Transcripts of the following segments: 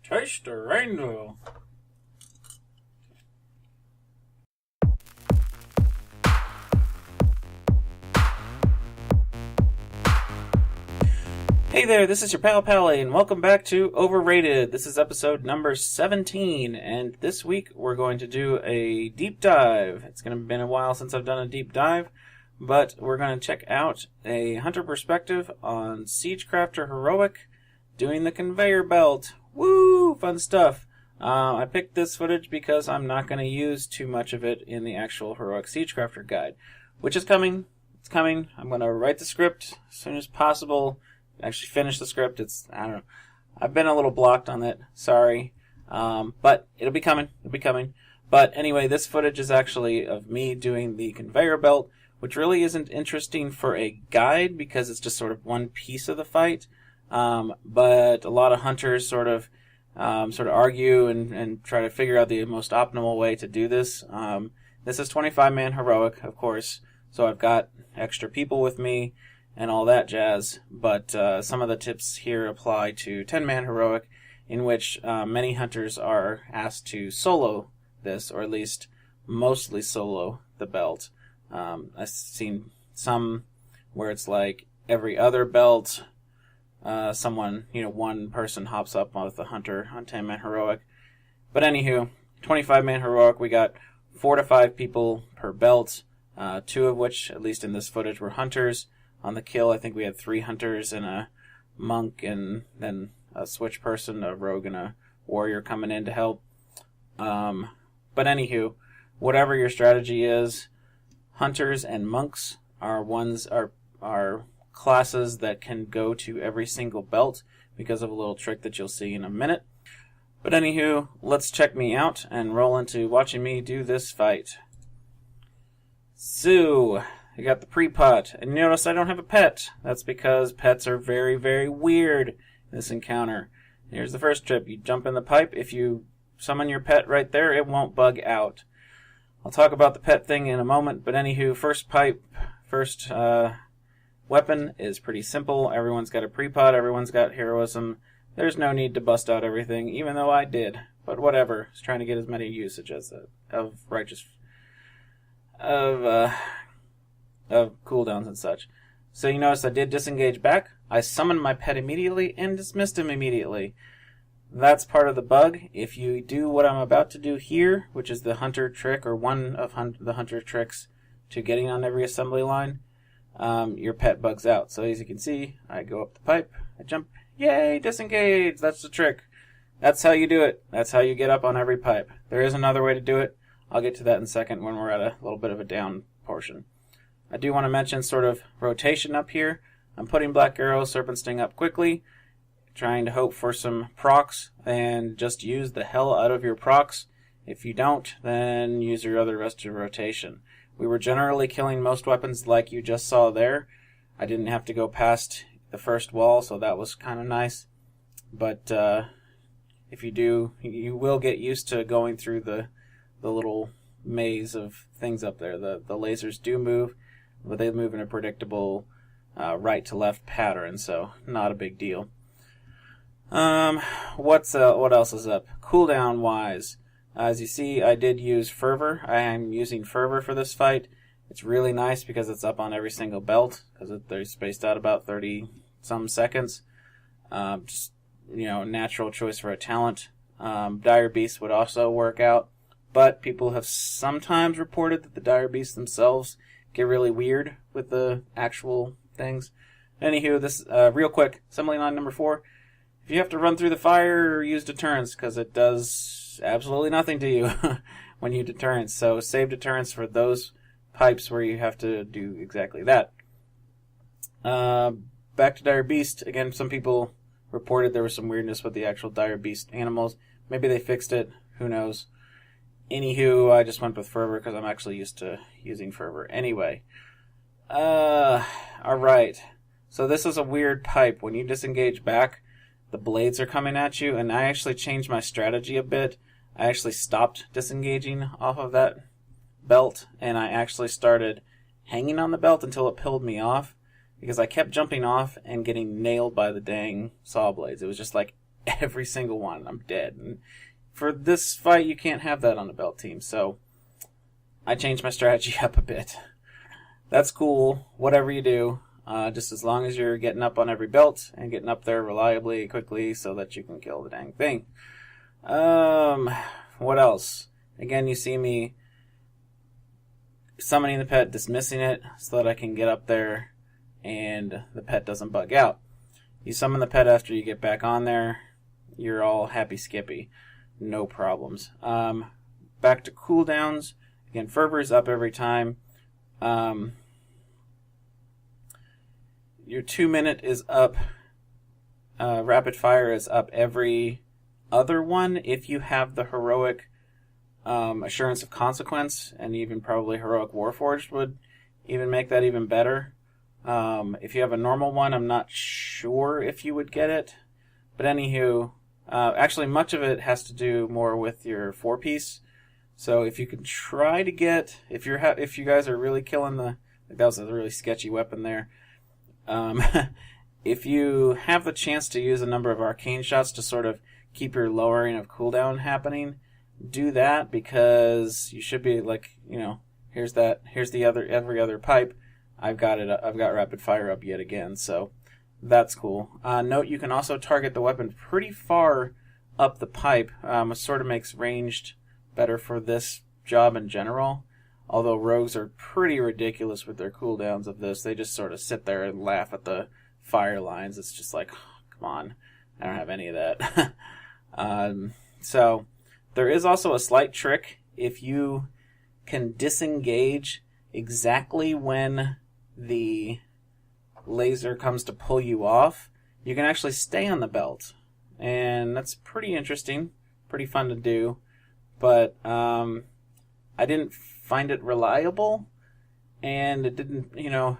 Taste the rainbow. Hey there, this is your pal Pallie, and welcome back to Overrated. This is episode number 17, and this week we're going to do a deep dive. It's going to been a while since I've done a deep dive, but we're going to check out a hunter perspective on Siegecrafter Heroic doing the conveyor belt. Woo! Fun stuff. I picked this footage because I'm not going to use too much of it in the actual Heroic Siegecrafter guide, which is coming. It's coming. I'm going to write the script as soon as possible. Actually finish the script. I don't know. I've been a little blocked on it. Sorry. But it'll be coming. But anyway, this footage is actually of me doing the conveyor belt, which really isn't interesting for a guide because it's just sort of one piece of the fight. But a lot of hunters sort of argue and try to figure out the most optimal way to do this. This is 25-man heroic, of course, so I've got extra people with me and all that jazz, but some of the tips here apply to 10-man heroic, in which many hunters are asked to solo this, or at least mostly solo the belt. I've seen some where it's like every other belt, one person hops up with a hunter on 10-man heroic. But anywho, 25-man heroic, we got 4 to 5 people per belt, 2 of which, at least in this footage, were hunters. On the kill, I think we had 3 hunters and a monk, and then a switch person, a rogue, and a warrior coming in to help. But anywho, whatever your strategy is, hunters and monks are classes that can go to every single belt because of a little trick that you'll see in a minute. But anywho, let's check me out and roll into watching me do this fight. So, I got the pre-pot, and notice I don't have a pet. That's because pets are very, very weird in this encounter. Here's the first tip. You jump in the pipe. If you summon your pet right there, it won't bug out. I'll talk about the pet thing in a moment, but anywho, first weapon is pretty simple. Everyone's got a pre-pot, everyone's got heroism. There's no need to bust out everything, even though I did. But whatever. I was trying to get as many usage as of cooldowns and such. So you notice I did disengage back. I summoned my pet immediately and dismissed him immediately. That's part of the bug. If you do what I'm about to do here, which is the hunter trick, or one of the hunter tricks to getting on every assembly line, your pet bugs out. So as you can see, I go up the pipe, I jump, yay, disengage! That's the trick. That's how you do it. That's how you get up on every pipe. There is another way to do it. I'll get to that in a second when we're at a little bit of a down portion. I do want to mention sort of rotation up here. I'm putting Black Arrow Serpent Sting up quickly, trying to hope for some procs, and just use the hell out of your procs. If you don't, then use your other rest of your rotation. We were generally killing most weapons like you just saw there. I didn't have to go past the first wall, so that was kind of nice. But if you do, you will get used to going through the little maze of things up there. The lasers do move, but they move in a predictable right to left pattern, so not a big deal. What else is up? Cooldown wise, as you see, I did use Fervor. I am using Fervor for this fight. It's really nice because it's up on every single belt, because they're spaced out about 30 some seconds. Just natural choice for a talent. Dire Beast would also work out, but people have sometimes reported that the Dire Beasts themselves get really weird with the actual things. Anywho, this real quick, assembly line number 4. If you have to run through the fire, use deterrence, because it does absolutely nothing to you when you deterrence. So save deterrence for those pipes where you have to do exactly that. Back to Dire Beast. Again, some people reported there was some weirdness with the actual Dire Beast animals. Maybe they fixed it. Who knows? Anywho, I just went with Fervor because I'm actually used to using Fervor. Anyway. Alright. So this is a weird pipe. When you disengage back, the blades are coming at you, and I actually changed my strategy a bit. I actually stopped disengaging off of that belt, and I actually started hanging on the belt until it pulled me off, because I kept jumping off and getting nailed by the dang saw blades. It was just like, every single one. I'm dead. And for this fight, you can't have that on the belt team, so I changed my strategy up a bit. That's cool, whatever you do, just as long as you're getting up on every belt and getting up there reliably, quickly, so that you can kill the dang thing. What else? Again, you see me summoning the pet, dismissing it, so that I can get up there and the pet doesn't bug out. You summon the pet after you get back on there, you're all happy skippy. No problems. Back to cooldowns. Again, fervor is up every time. Your 2-minute is up. Rapid fire is up every other one if you have the heroic assurance of consequence, and even probably heroic warforged would even make that even better. If you have a normal one, I'm not sure if you would get it, but anywho, actually much of it has to do more with your 4-piece. So if you can try to get, if you guys are really killing that was a really sketchy weapon there. If you have the chance to use a number of arcane shots to sort of keep your lowering of cooldown happening, do that, because you should be like, here's the every other pipe. I've got rapid fire up yet again, so that's cool. Note you can also target the weapon pretty far up the pipe, which sort of makes ranged better for this job in general. Although rogues are pretty ridiculous with their cooldowns of this. They just sort of sit there and laugh at the fire lines. It's just like, oh, come on, I don't have any of that. So there is also a slight trick. If you can disengage exactly when the laser comes to pull you off, you can actually stay on the belt. And that's pretty interesting, pretty fun to do. But I didn't find it reliable, and it didn't,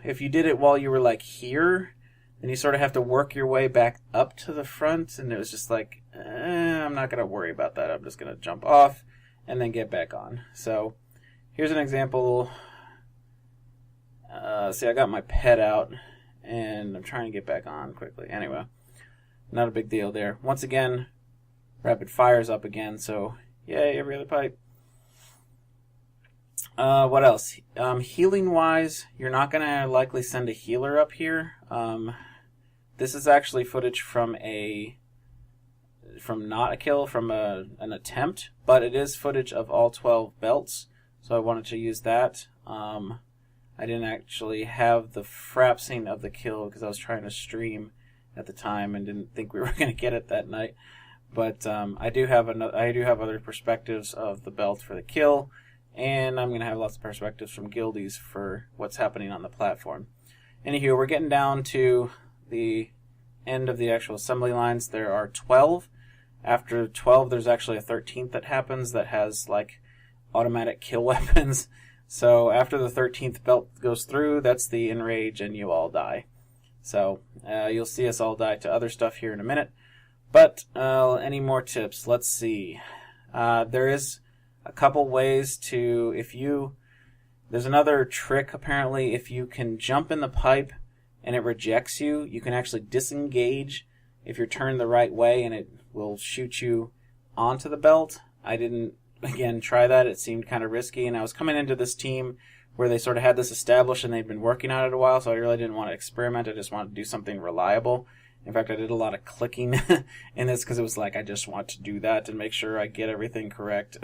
if you did it while you were like here, then you sort of have to work your way back up to the front, and it was just like, I'm not going to worry about that. I'm just going to jump off and then get back on. So here's an example. See, I got my pet out, and I'm trying to get back on quickly. Anyway, not a big deal there. Once again, rapid fire's up again, so yay, every other pipe. What else? Healing wise, you're not going to likely send a healer up here. This is actually footage from not a kill, from an attempt, but it is footage of all 12 belts, so I wanted to use that. I didn't actually have the frapsing of the kill because I was trying to stream at the time and didn't think we were going to get it that night. But I do have other perspectives of the belt for the kill, and I'm going to have lots of perspectives from guildies for what's happening on the platform. Anywho, we're getting down to the end of the actual assembly lines. There are 12. After 12, there's actually a 13th that happens that has like automatic kill weapons. So after the 13th belt goes through, that's the enrage and you all die. So you'll see us all die to other stuff here in a minute. But any more tips? Let's see. There is a couple ways to, there's another trick apparently. If you can jump in the pipe and it rejects you, you can actually disengage if you're turned the right way, and it will shoot you onto the belt. I didn't, again, try that. It seemed kind of risky, and I was coming into this team where they sort of had this established and they'd been working on it a while, so I really didn't want to experiment. I just wanted to do something reliable. In fact, I did a lot of clicking in this because it was like I just want to do that and make sure I get everything correct.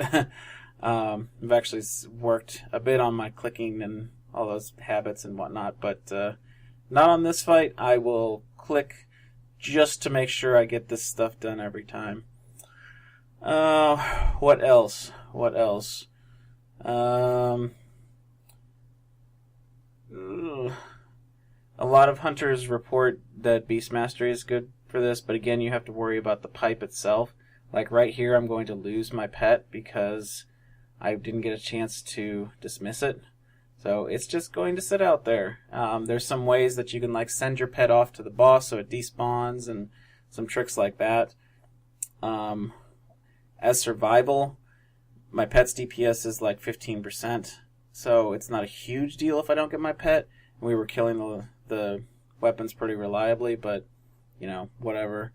I've actually worked a bit on my clicking and all those habits and whatnot, but not on this fight. I will click just to make sure I get this stuff done every time. What else? A lot of hunters report that Beast Mastery is good for this, but again, you have to worry about the pipe itself. Like right here, I'm going to lose my pet because I didn't get a chance to dismiss it. So it's just going to sit out there. There's some ways that you can like send your pet off to the boss so it despawns and some tricks like that. As survival, my pet's DPS is like 15%, so it's not a huge deal if I don't get my pet. We were killing the weapons pretty reliably, but whatever.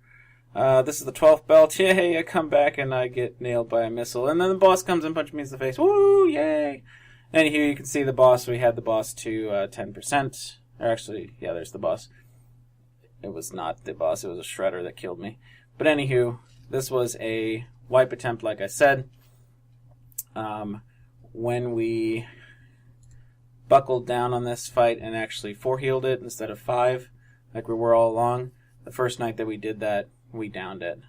This is the 12th belt. Yay, I come back and I get nailed by a missile. And then the boss comes and punches me in the face. Woo, yay! And here you can see the boss. We had the boss to 10%. Or actually, yeah, there's the boss. It was not the boss. It was a shredder that killed me. But anywho, this was a wipe attempt, like I said. When we buckled down on this fight and actually 4-healed it instead of 5, like we were all along, the first night that we did that, we downed it.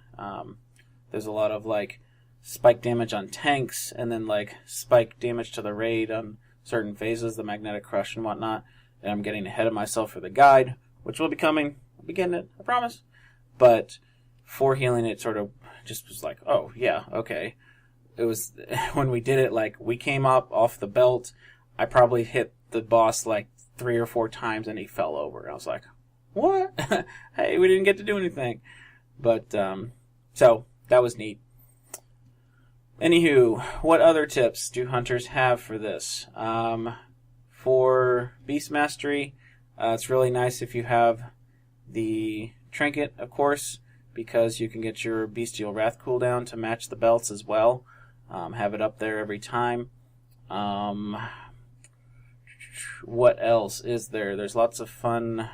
There's a lot of like spike damage on tanks, and then like spike damage to the raid on certain phases, the magnetic crush and whatnot. And I'm getting ahead of myself for the guide, which will be coming. I'll be getting it, I promise. But 4-healing it sort of just was like, oh yeah, okay. It was when we did it, like we came up off the belt. I probably hit the boss like 3 or 4 times, and he fell over. I was like, what? Hey, we didn't get to do anything. But, so, that was neat. Anywho, what other tips do hunters have for this? For Beast Mastery, it's really nice if you have the trinket, of course, because you can get your Bestial Wrath cooldown to match the belts as well. Have it up there every time. What else is there? There's lots of fun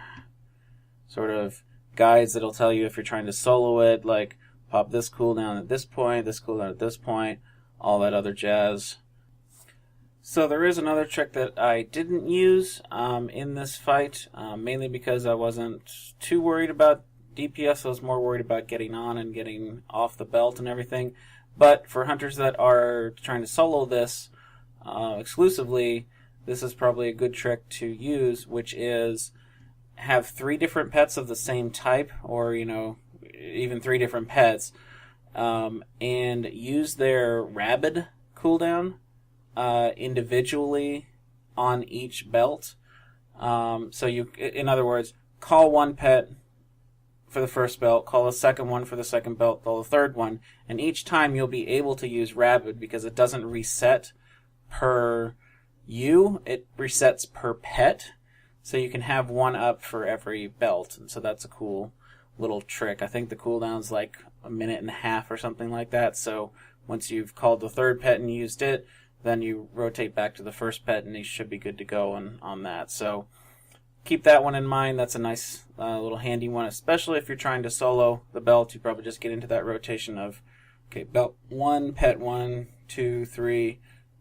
sort of guides that'll tell you if you're trying to solo it, like pop this cooldown at this point, this cooldown at this point, all that other jazz. So there is another trick that I didn't use in this fight, mainly because I wasn't too worried about DPS. I was more worried about getting on and getting off the belt and everything. But for hunters that are trying to solo this exclusively, this is probably a good trick to use, which is have 3 different pets of the same type, or, you know, even 3 different pets, and use their rabid cooldown individually on each belt. So you, in other words, call one pet for the first belt, call a second one for the second belt, call the third one, and each time you'll be able to use rabid because it doesn't reset per it resets per pet. So you can have one up for every belt, and so that's a cool little trick. I think the cooldown's like 1.5 minutes or something like that, so once you've called the third pet and used it, then you rotate back to the first pet and you should be good to go on that. So keep that one in mind. That's a nice little handy one, especially if you're trying to solo the belt. You probably just get into that rotation of, okay, belt 1, pet 1, 2, 3,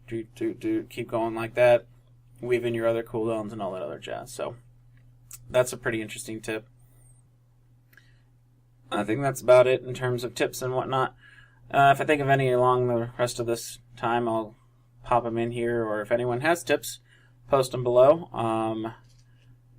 keep going like that. Weave in your other cooldowns and all that other jazz. So that's a pretty interesting tip. I think that's about it in terms of tips and whatnot. If I think of any along the rest of this time, I'll pop them in here, or if anyone has tips, post them below.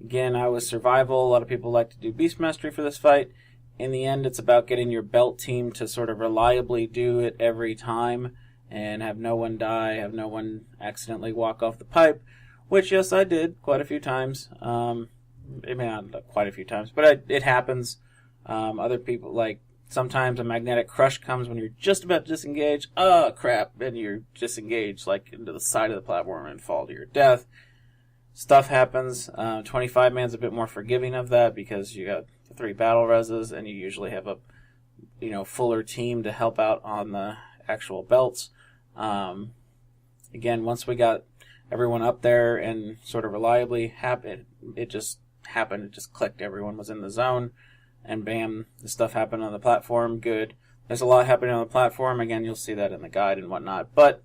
Again, I was survival. A lot of people like to do Beast Mastery for this fight. In the end, it's about getting your belt team to sort of reliably do it every time and have no one die, have no one accidentally walk off the pipe, which, yes, I did quite a few times. Maybe not quite a few times, but it happens. Other people, like, sometimes a magnetic crush comes when you're just about to disengage. Oh, crap, and you're disengaged, like, into the side of the platform and fall to your death. Stuff happens. 25-man's a bit more forgiving of that because you got 3 battle reses, and you usually have a, fuller team to help out on the actual belts. Again, once we got everyone up there and sort of reliably happened, it just happened. It just clicked. Everyone was in the zone, and bam, the stuff happened on the platform. Good. There's a lot happening on the platform. Again, you'll see that in the guide and whatnot. But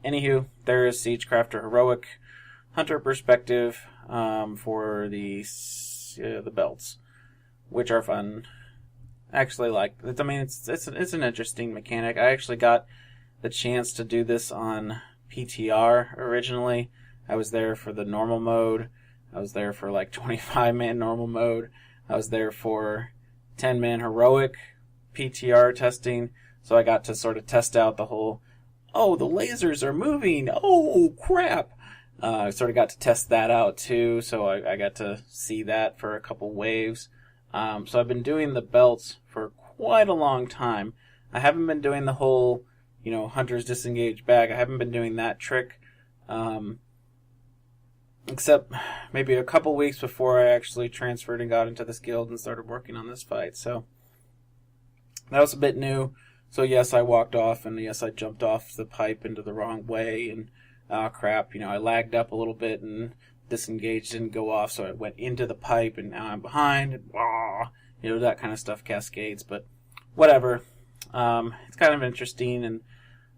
anywho, there is Siegecrafter Heroic Hunter perspective for the belts, which are fun. Actually, it's an interesting mechanic. I actually got the chance to do this on PTR originally. I was there for the normal mode. I was there for like 25-man normal mode. I was there for 10-man heroic PTR testing. So I got to sort of test out the whole, oh, the lasers are moving. Oh, crap. I sort of got to test that out too. So I got to see that for a couple waves. So I've been doing the belts for quite a long time. I haven't been doing the whole, hunters disengage back. I haven't been doing that trick. Except maybe a couple weeks before I actually transferred and got into this guild and started working on this fight. So That was a bit new. So yes, I walked off, and yes, I jumped off the pipe into the wrong way, and crap, I lagged up a little bit, and Disengage didn't go off, so I went into the pipe, and now I'm behind, and that kind of stuff cascades, but whatever. It's kind of interesting, and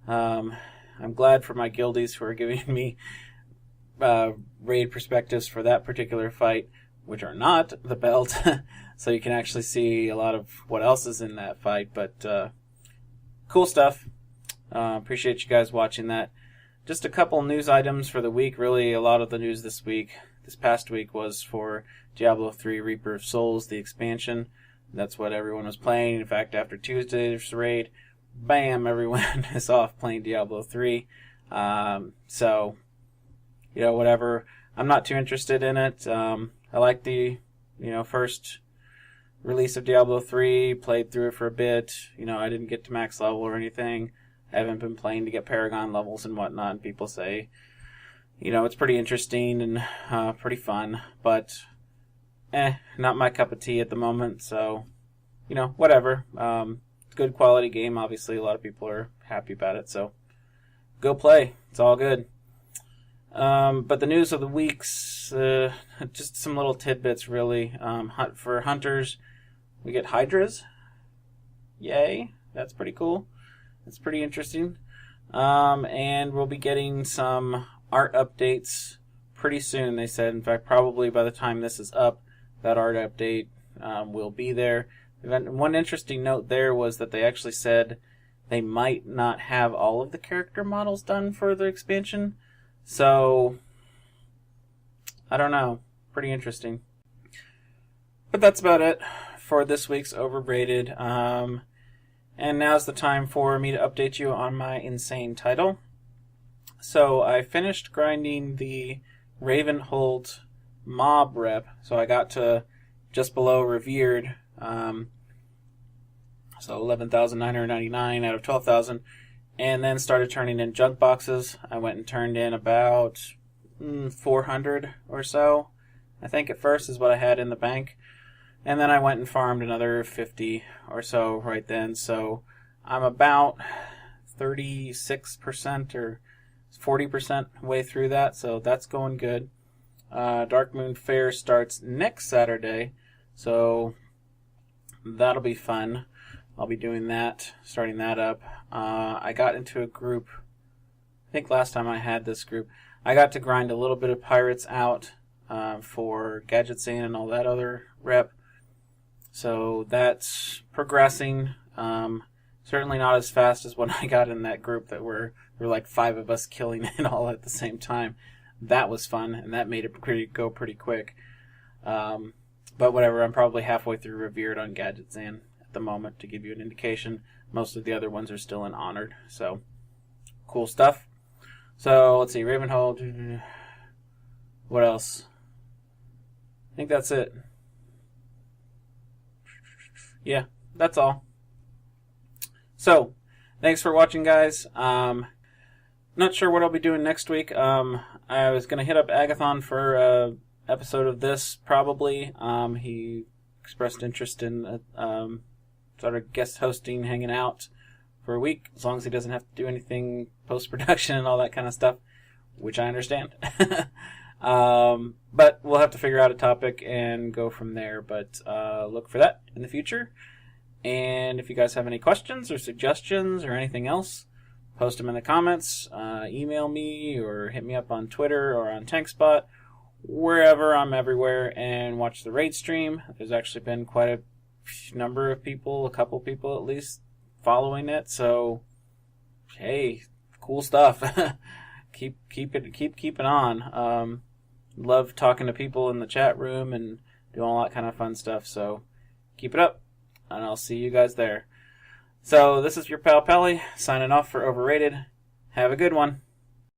I'm glad for my guildies who are giving me raid perspectives for that particular fight, which are not the belt, so you can actually see a lot of what else is in that fight, but cool stuff. Appreciate you guys watching that. Just a couple news items for the week. Really, a lot of the news this past week was for Diablo 3 Reaper of Souls, the expansion. That's what everyone was playing. In fact, after Tuesday's raid, bam, everyone is off playing Diablo 3. So, whatever. I'm not too interested in it. I like the, first release of Diablo 3, played through it for a bit. I didn't get to max level or anything. I haven't been playing to get Paragon levels and whatnot, and people say, it's pretty interesting and pretty fun, but not my cup of tea at the moment, so, whatever. Good quality game, obviously. A lot of people are happy about it, so go play. It's all good. But the news of the week's just some little tidbits, really. For hunters, we get Hydras. Yay. That's pretty cool. It's pretty interesting. And we'll be getting some art updates pretty soon, they said. In fact, probably by the time this is up, that art update will be there. One interesting note there was that they actually said they might not have all of the character models done for the expansion. So, I don't know. Pretty interesting. But that's about it for this week's Overrated. And now's the time for me to update you on my insane title. So I finished grinding the Ravenhold mob rep. So I got to just below Revered. So 11,999 out of 12,000. And then started turning in junk boxes. I went and turned in about 400 or so. I think at first is what I had in the bank. And then I went and farmed another 50 or so right then. So I'm about 36% or 40% way through that. So that's going good. Dark Moon Fair starts next Saturday. So that'll be fun. I'll be doing that, starting that up. I got into a group, I think last time I had this group, I got to grind a little bit of Pirates out for Gadget Zane and all that other rep. So that's progressing. Certainly not as fast as when I got in that group that there were like 5 of us killing it all at the same time. That was fun, and that made it go pretty quick. But whatever, I'm probably halfway through Revered on Gadget Zane at the moment to give you an indication. Most of the other ones are still in Honored. So, cool stuff. So, let's see, Ravenhold. What else? I think that's it. Yeah, that's all. So, thanks for watching, guys. Not sure what I'll be doing next week. I was going to hit up Agathon for an episode of this, probably. He expressed interest in sort of guest hosting, hanging out for a week, as long as he doesn't have to do anything post-production and all that kind of stuff, which I understand. But we'll have to figure out a topic and go from there. But look for that in the future. And if you guys have any questions or suggestions or anything else, post them in the comments. Email me or hit me up on Twitter or on TankSpot. Wherever, I'm everywhere. And watch the raid stream. There's actually been quite a number of people, a couple people at least, following it. So, hey, cool stuff. keep keeping on. Love talking to people in the chat room and doing all that kind of fun stuff. So keep it up, and I'll see you guys there. So this is your pal Pallie signing off for Overrated. Have a good one.